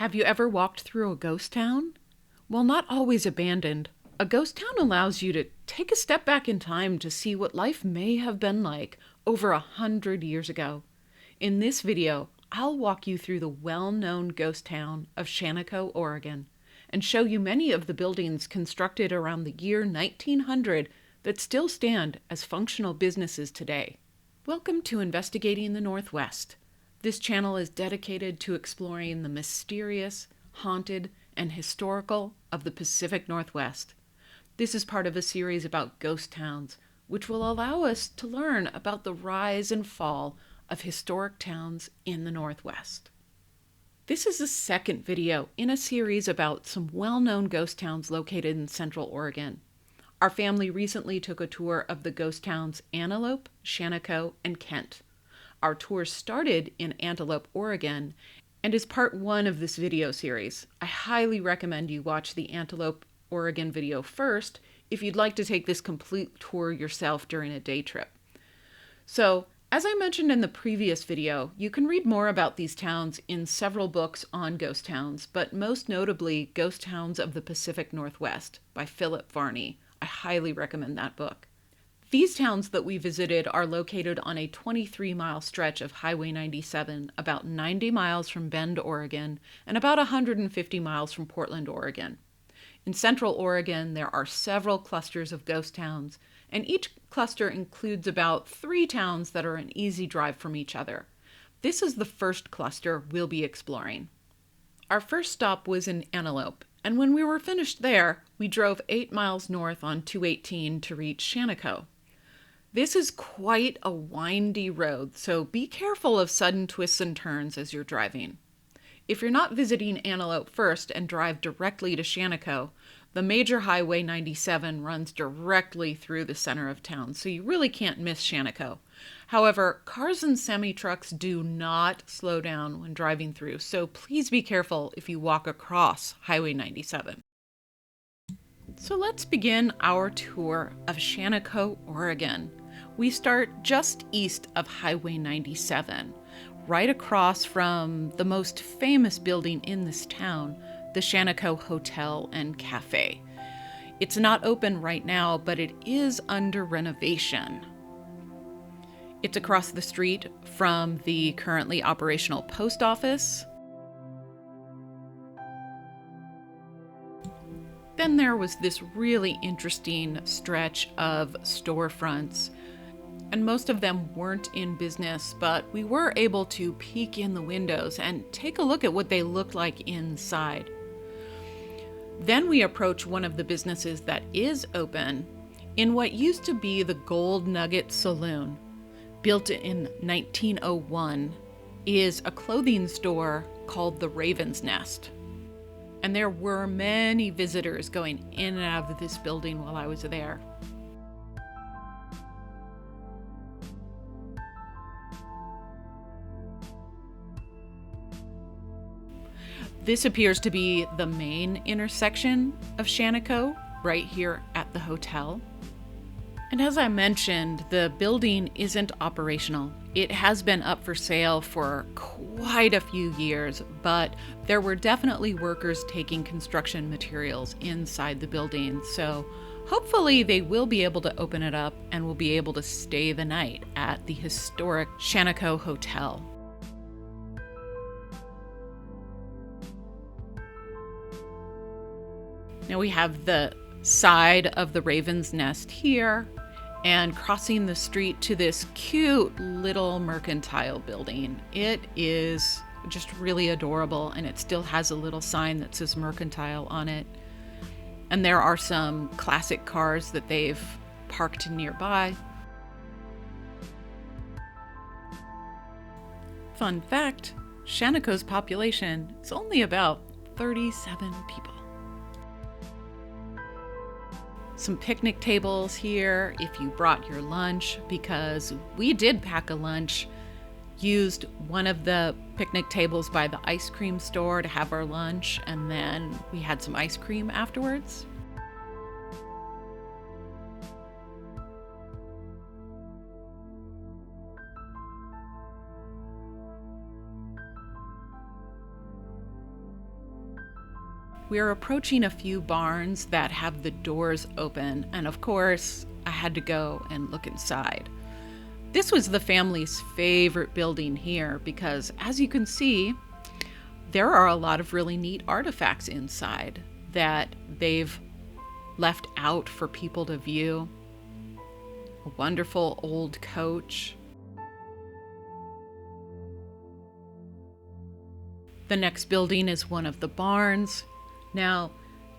Have you ever walked through a ghost town? While not always abandoned, a ghost town allows you to take a step back in time to see what life may have been like over 100 years ago. In this video, I'll walk you through the well-known ghost town of Shanaco, Oregon, and show you many of the buildings constructed around the year 1900 that still stand as functional businesses today. Welcome to Investigating the Northwest. This channel is dedicated to exploring the mysterious, haunted, and historical of the Pacific Northwest. This is part of a series about ghost towns, which will allow us to learn about the rise and fall of historic towns in the Northwest. This is the second video in a series about some well-known ghost towns located in Central Oregon. Our family recently took a tour of the ghost towns Antelope, Shanaco, and Kent. Our tour started in Antelope, Oregon, and is part one of this video series. I highly recommend you watch the Antelope, Oregon video first if you'd like to take this complete tour yourself during a day trip. So, as I mentioned in the previous video, you can read more about these towns in several books on ghost towns, but most notably Ghost Towns of the Pacific Northwest by Philip Varney. I highly recommend that book. These towns that we visited are located on a 23-mile stretch of Highway 97, about 90 miles from Bend, Oregon, and about 150 miles from Portland, Oregon. In Central Oregon, there are several clusters of ghost towns, and each cluster includes about 3 towns that are an easy drive from each other. This is the first cluster we'll be exploring. Our first stop was in Antelope, and when we were finished there, we drove 8 miles north on 218 to reach Shanaco. This is quite a windy road, so be careful of sudden twists and turns as you're driving. If you're not visiting Antelope first and drive directly to Shanaco, the major Highway 97 runs directly through the center of town, so you really can't miss Shanaco. However, cars and semi-trucks do not slow down when driving through, so please be careful if you walk across Highway 97. So let's begin our tour of Shanaco, Oregon. We start just east of Highway 97, right across from the most famous building in this town, the Shanaco Hotel and Cafe. It's not open right now, but it is under renovation. It's across the street from the currently operational post office. Then there was this really interesting stretch of storefronts, and most of them weren't in business, but we were able to peek in the windows and take a look at what they looked like inside. Then we approach one of the businesses that is open in what used to be the Gold Nugget Saloon. Built in 1901, is a clothing store called the Raven's Nest. And there were many visitors going in and out of this building while I was there. This appears to be the main intersection of Shanaco, right here at the hotel. And as I mentioned, the building isn't operational. It has been up for sale for quite a few years, but there were definitely workers taking construction materials inside the building. So hopefully they will be able to open it up and will be able to stay the night at the historic Shanaco Hotel. Now we have the side of the Raven's Nest here, and crossing the street to this cute little mercantile building. It is just really adorable, and it still has a little sign that says mercantile on it. And there are some classic cars that they've parked nearby. Fun fact, Shanaco's population is only about 37 people. Some picnic tables here if you brought your lunch, because we did pack a lunch. Used one of the picnic tables by the ice cream store to have our lunch, and then we had some ice cream afterwards. We're approaching a few barns that have the doors open, and of course, I had to go and look inside. This was the family's favorite building here because, as you can see, there are a lot of really neat artifacts inside that they've left out for people to view. A wonderful old coach. The next building is one of the barns. Now,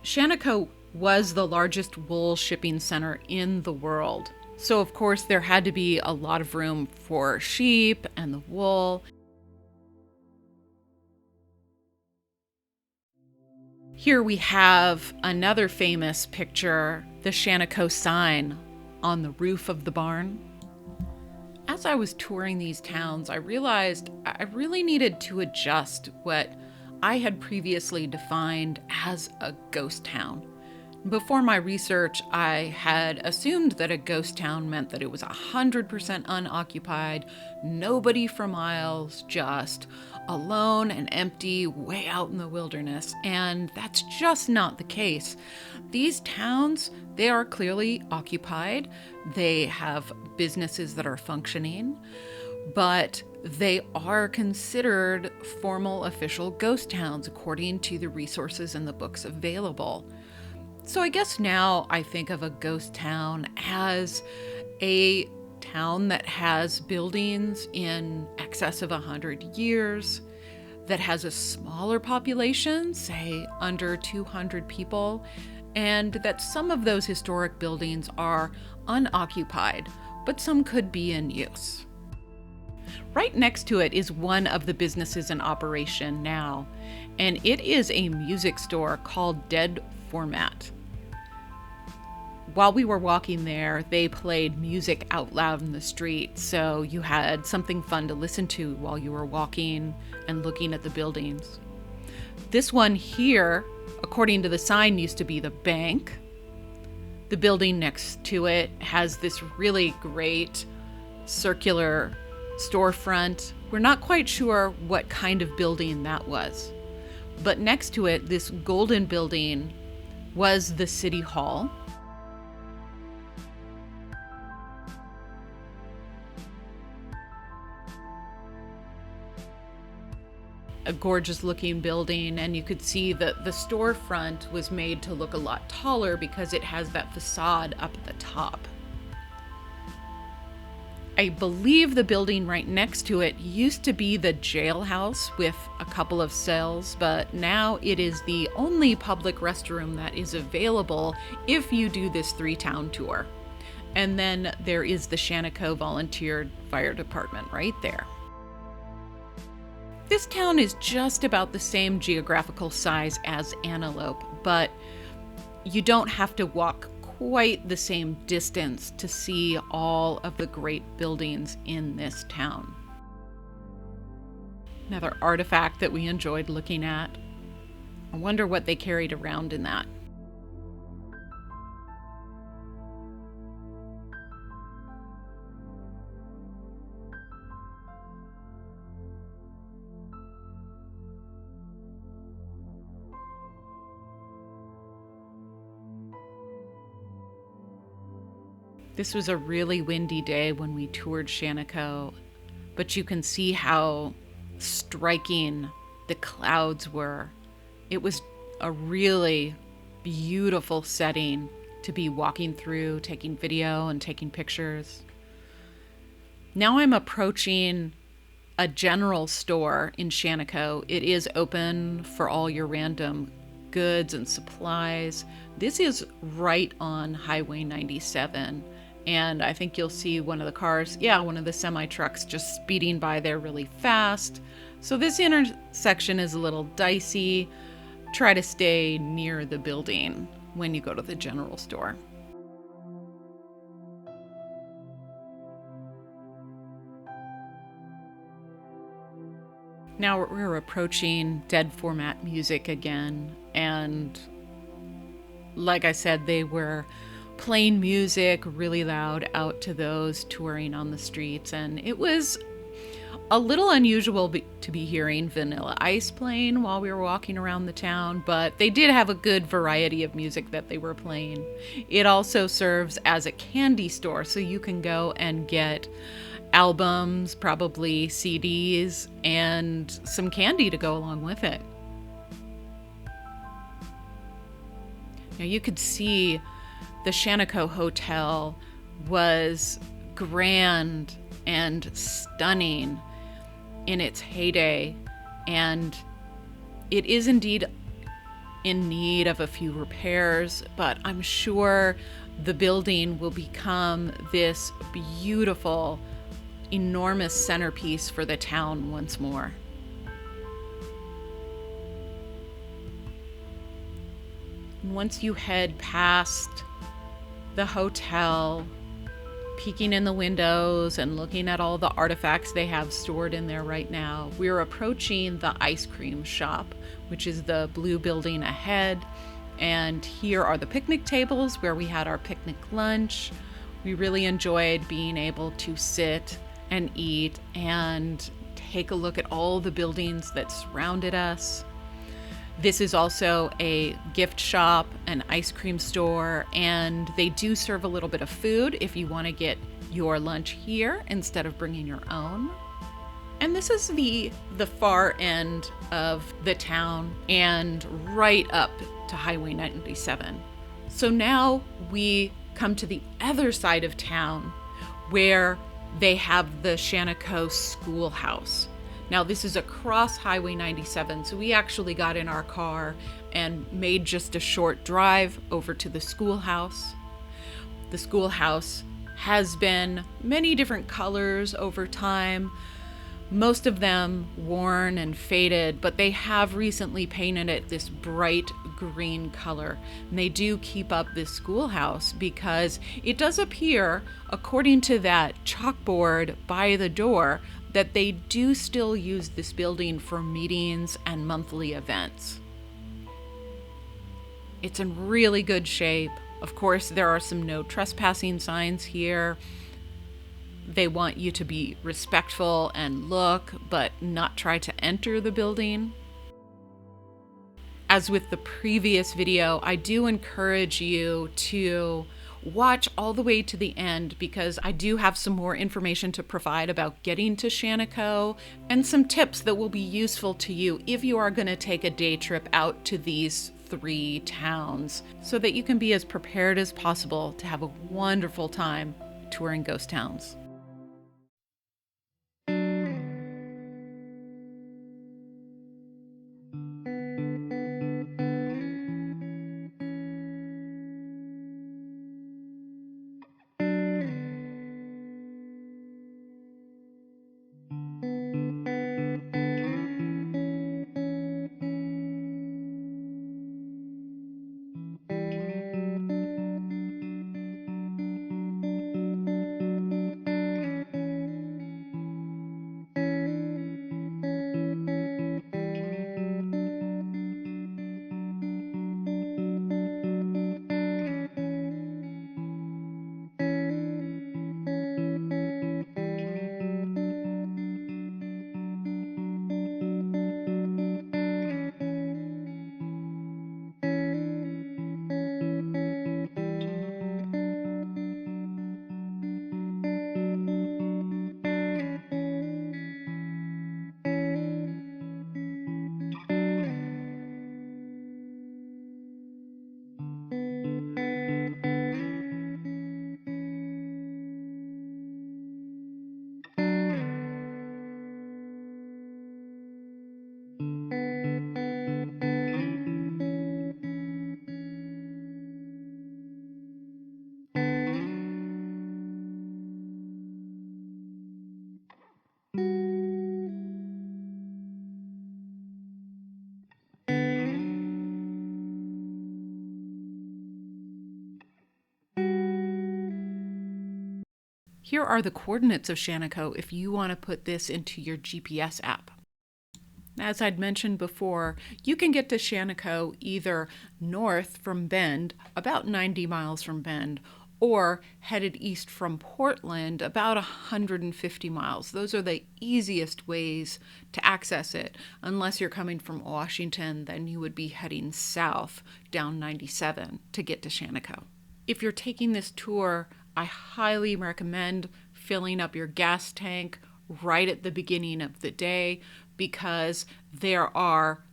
Shanaco was the largest wool shipping center in the world. So of course there had to be a lot of room for sheep and the wool. Here we have another famous picture, the Shanaco sign on the roof of the barn. As I was touring these towns, I realized I really needed to adjust what I had previously defined as a ghost town. Before my research, I had assumed that a ghost town meant that it was 100% unoccupied, nobody for miles, just alone and empty way out in the wilderness. And that's just not the case. These towns, they are clearly occupied. They have businesses that are functioning, but they are considered formal official ghost towns according to the resources and the books available. So I guess now I think of a ghost town as a town that has buildings in excess of 100 years, that has a smaller population, say under 200 people, and that some of those historic buildings are unoccupied, but some could be in use. Right next to it is one of the businesses in operation now, and it is a music store called Dead Format. While we were walking there, they played music out loud in the street, so you had something fun to listen to while you were walking and looking at the buildings. This one here, according to the sign, used to be the bank. The building next to it has this really great circular storefront. We're not quite sure what kind of building that was. But next to it, this golden building was the city hall. A gorgeous looking building, and you could see that the storefront was made to look a lot taller because it has that facade up at the top. I believe the building right next to it used to be the jailhouse with a couple of cells, but now it is the only public restroom that is available if you do this 3-town tour. And then there is the Shanaco Volunteer Fire Department right there. This town is just about the same geographical size as Antelope, but you don't have to walk quite the same distance to see all of the great buildings in this town. Another artifact that we enjoyed looking at. I wonder what they carried around in that. This was a really windy day when we toured Shanaco, but you can see how striking the clouds were. It was a really beautiful setting to be walking through, taking video and taking pictures. Now I'm approaching a general store in Shanaco. It is open for all your random goods and supplies. This is right on Highway 97. And I think you'll see one of the cars, one of the semi-trucks just speeding by there really fast. So this intersection is a little dicey. Try to stay near the building when you go to the general store. Now we're approaching Dead Format Music again. And like I said, they were playing music really loud out to those touring on the streets, and it was A little unusual to be hearing Vanilla Ice playing while we were walking around the town, but they did have a good variety of music that they were playing. It also serves as a candy store, so you can go and get albums, probably CDs, and some candy to go along with it. Now you could see the Shanaco Hotel was grand and stunning in its heyday, and it is indeed in need of a few repairs, but I'm sure the building will become this beautiful, enormous centerpiece for the town once more. Once you head past the hotel, peeking in the windows and looking at all the artifacts they have stored in there right now, we're approaching the ice cream shop, which is the blue building ahead. And here are the picnic tables where we had our picnic lunch. We really enjoyed being able to sit and eat and take a look at all the buildings that surrounded us. This is also a gift shop, an ice cream store, and they do serve a little bit of food if you want to get your lunch here instead of bringing your own. And this is the far end of the town and right up to Highway 97. So now we come to the other side of town where they have the Shanaco Schoolhouse. Now this is across Highway 97, so we actually got in our car and made just a short drive over to the schoolhouse. The schoolhouse has been many different colors over time, most of them worn and faded, but they have recently painted it this bright green color. And they do keep up this schoolhouse because it does appear, according to that chalkboard by the door, that they do still use this building for meetings and monthly events. It's in really good shape. Of course, there are some no trespassing signs here. They want you to be respectful and look, but not try to enter the building. As with the previous video, I do encourage you to watch all the way to the end because I do have some more information to provide about getting to Shanaco and some tips that will be useful to you if you are going to take a day trip out to these 3 towns so that you can be as prepared as possible to have a wonderful time touring ghost towns. Here are the coordinates of Shanaco if you want to put this into your GPS app. As I'd mentioned before, you can get to Shanaco either north from Bend, about 90 miles from Bend, or headed east from Portland about 150 miles. Those are the easiest ways to access it. Unless you're coming from Washington, then you would be heading south down 97 to get to Shanaco. If you're taking this tour, I highly recommend filling up your gas tank right at the beginning of the day, because there are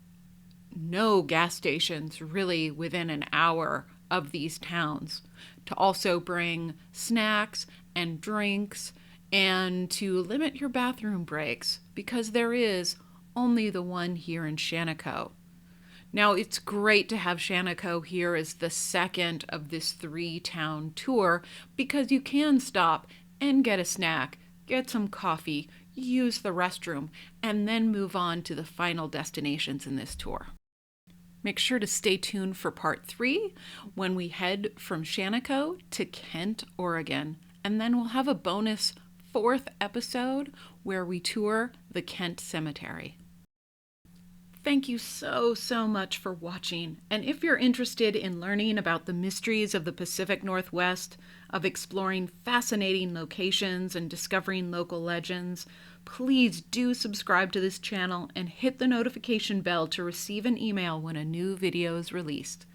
no gas stations really within an hour of these towns. To also bring snacks and drinks, and to limit your bathroom breaks, because there is only the one here in Shanaco. Now, it's great to have Shanaco here as the second of this 3-town tour, because you can stop and get a snack, get some coffee, use the restroom, and then move on to the final destinations in this tour. Make sure to stay tuned for part 3 when we head from Shanaco to Kent, Oregon. And then we'll have a bonus 4th episode where we tour the Kent Cemetery. Thank you so much for watching. And if you're interested in learning about the mysteries of the Pacific Northwest, of exploring fascinating locations and discovering local legends, please do subscribe to this channel and hit the notification bell to receive an email when a new video is released.